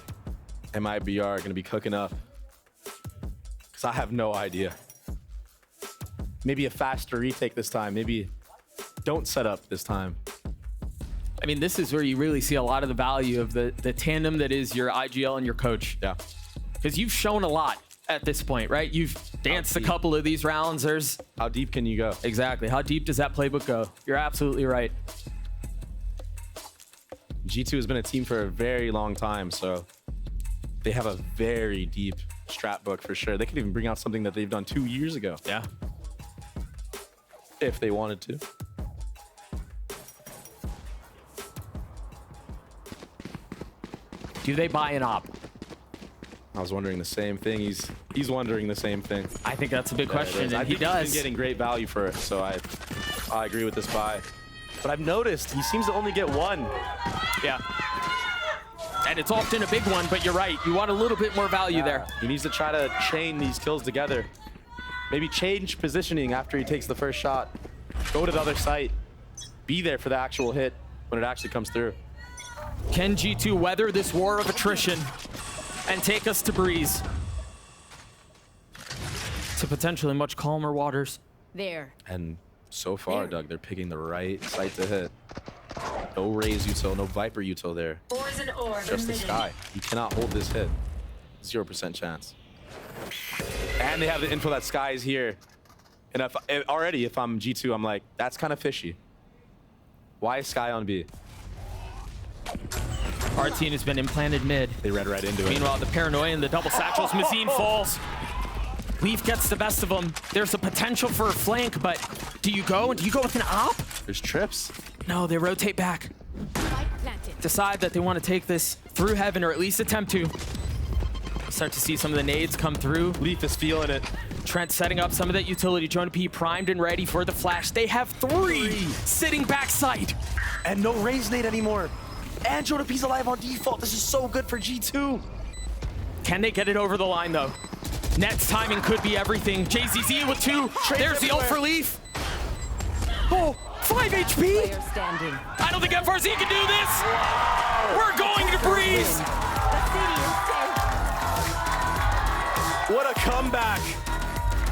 MIBR going to be cooking up? Because I have no idea. Maybe a faster retake this time. Maybe don't set up this time. I mean, this is where you really see a lot of the value of the tandem that is your IGL and your coach. Yeah. Because you've shown a lot at this point, right? You've danced a couple of these rounds. There's How deep can you go? exactly. How deep does that playbook go? You're absolutely right. G2 has been a team for a very long time, so they have a very deep strat book for sure. They could even bring out something that they've done 2 years ago. Yeah. If they wanted to. Do they buy an op? I was wondering the same thing. He's wondering the same thing. I think that's a big question, I and he think does. He's been getting great value for it, so I agree with this buy. But I've noticed he seems to only get one. Yeah. And it's often a big one, but you're right. You want a little bit more value there. He needs to try to chain these kills together. Maybe change positioning after he takes the first shot. Go to the other site. Be there for the actual hit when it actually comes through. Can G2 weather this war of attrition and take us to Breeze? To potentially much calmer waters. There. And so far, Doug, they're picking the right site to hit. No Raze util, no Viper util there. Just the Sky. You cannot hold this hit. 0% chance. And they have the info that Sky is here. And if I'm G2, I'm like, that's kind of fishy. Why is Sky on B? Artine has been implanted mid. They read right into it. Meanwhile, the paranoia and the double satchels, Mazine falls. Leaf gets the best of them. There's a potential for a flank, but do you go? And do you go with an op? There's trips. No, they rotate back. Decide that they want to take this through heaven, or at least attempt to. Start to see some of the nades come through. Leaf is feeling it. Trent setting up some of that utility. Jonah P primed and ready for the flash. They have three sitting backside. And no raise nade anymore. And Jonah P's alive on default. This is so good for G2. Can they get it over the line, though? Net's timing could be everything. JZZ with 2. There's the ult for Leaf. Oh, 5 HP. Player standing. I don't think FRZ can do this. We're going to Breeze. What a comeback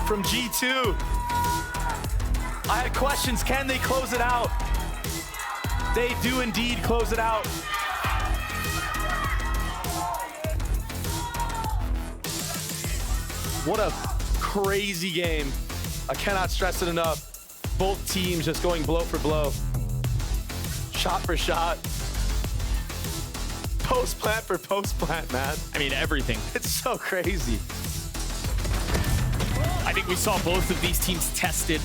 from G2. I had questions. Can they close it out? They do indeed close it out. What a crazy game. I cannot stress it enough. Both teams just going blow for blow. Shot for shot. Post plant for post plant, man. I mean, everything. It's so crazy. I think we saw both of these teams tested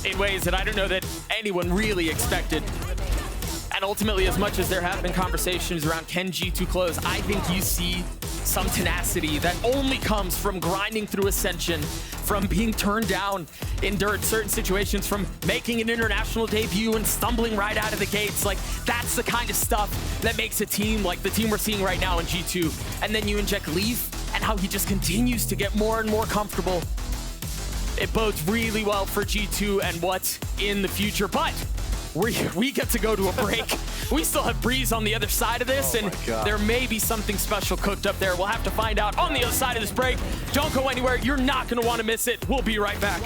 in ways that I don't know that anyone really expected. And ultimately, as much as there have been conversations around can G2 close, I think you see some tenacity that only comes from grinding through Ascension, from being turned down in certain situations, from making an international debut and stumbling right out of the gates. Like, that's the kind of stuff that makes a team like the team we're seeing right now in G2. And then you inject Leaf and how he just continues to get more and more comfortable. It bodes really well for G2 and what's in the future, but we get to go to a break. We still have Breeze on the other side of this, and there may be something special cooked up there. We'll have to find out on the other side of this break. Don't go anywhere. You're not going to want to miss it. We'll be right back.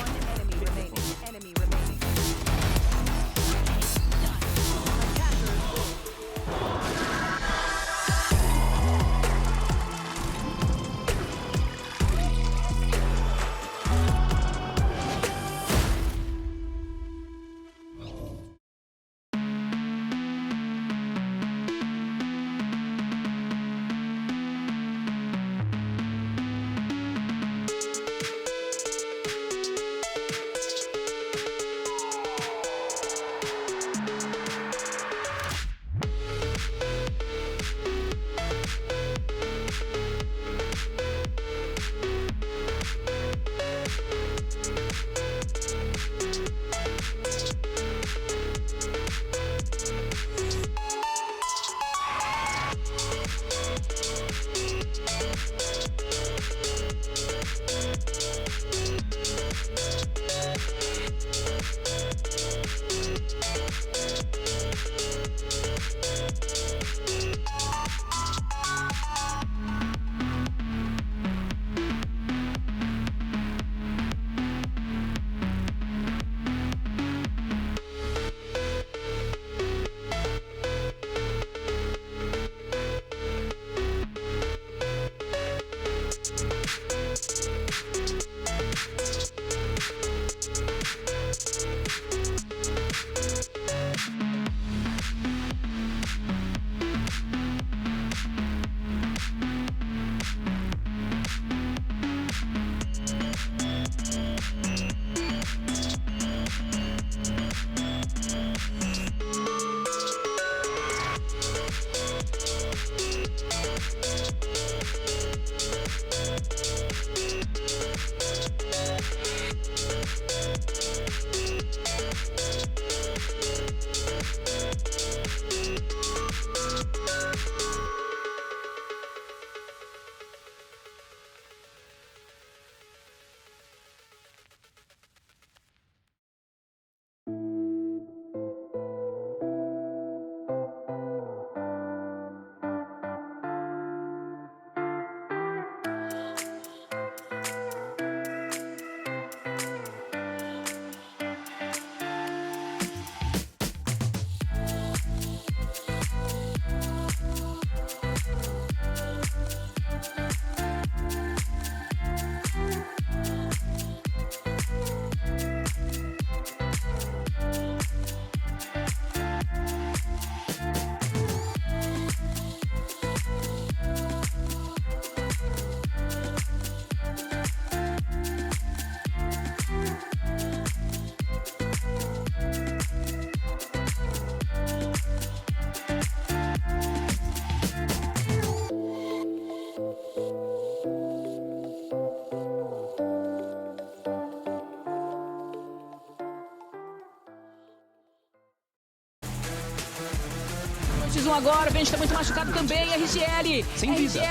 X1 agora, o Vente tá muito machucado também, RGL. Sem vida. RGL